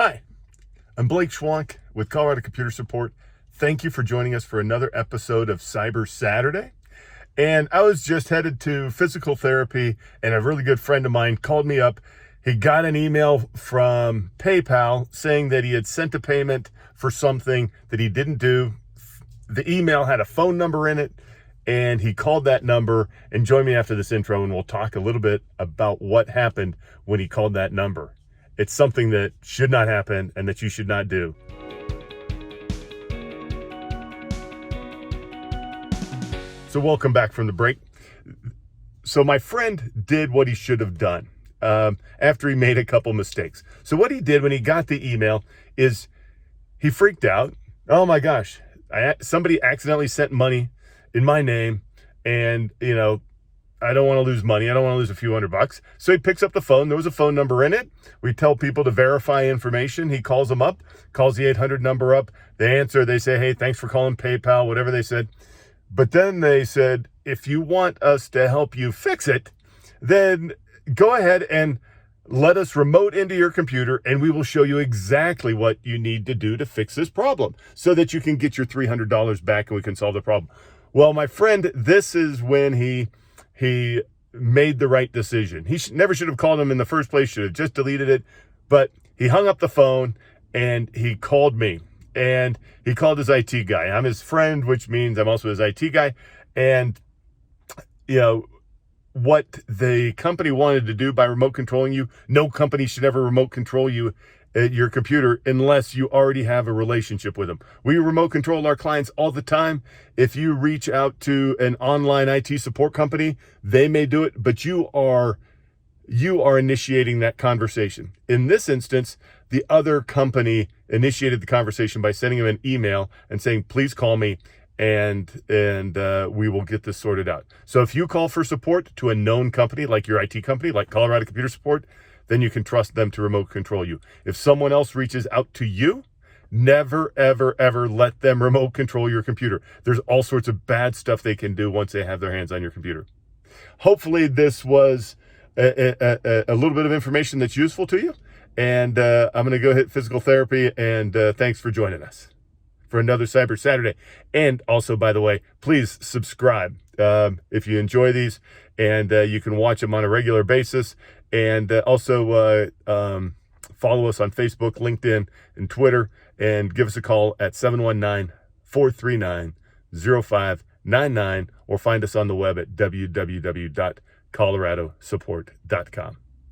Hi, I'm Blake Schwank with Colorado Computer Support. Thank you for joining us for another episode of Cyber Saturday. And I was just headed to physical therapy, and a really good friend of mine called me up. He got an email from PayPal saying that he had sent a payment for something that he didn't do. The email had a phone number in it, and he called that number. And join me after this intro, and we'll talk a little bit about what happened when he called that number. It's something that should not happen and that you should not do. So welcome back from the break. So my friend did what he should have done after he made a couple mistakes. So what he did when he got the email is he freaked out. Oh my gosh, somebody accidentally sent money in my name, and I don't want to lose money. I don't want to lose a few $100. So he picks up the phone. There was a phone number in it. We tell people to verify information. He calls them up, calls the 800 number up. They answer. They say, hey, thanks for calling PayPal, whatever they said. But then they said, if you want us to help you fix it, then go ahead and let us remote into your computer, and we will show you exactly what you need to do to fix this problem so that you can get your $300 back and we can solve the problem. Well, my friend, this is when he made the right decision. He never should have called him in the first place, should have just deleted it. But he hung up the phone and he called me, and he called his IT guy. I'm his friend, which means I'm also his IT guy. And, what the company wanted to do by remote controlling you, no company should ever remote control you at your computer unless you already have a relationship with them. We remote control our clients all the time. If you reach out to an online IT support company, they may do it, but you are initiating that conversation. In this instance, the other company initiated the conversation by sending him an email and saying, please call me, and we will get this sorted out. So if you call for support to a known company, like your IT company, like Colorado Computer Support, then you can trust them to remote control you. If someone else reaches out to you, never, ever, ever let them remote control your computer. There's all sorts of bad stuff they can do once they have their hands on your computer. Hopefully this was a little bit of information that's useful to you. And I'm going to go hit physical therapy, and thanks for joining us for another Cyber Saturday. And also, by the way, please subscribe if you enjoy these, and you can watch them on a regular basis. And also follow us on Facebook, LinkedIn, and Twitter, and give us a call at 719-439-0599, or find us on the web at www.coloradosupport.com.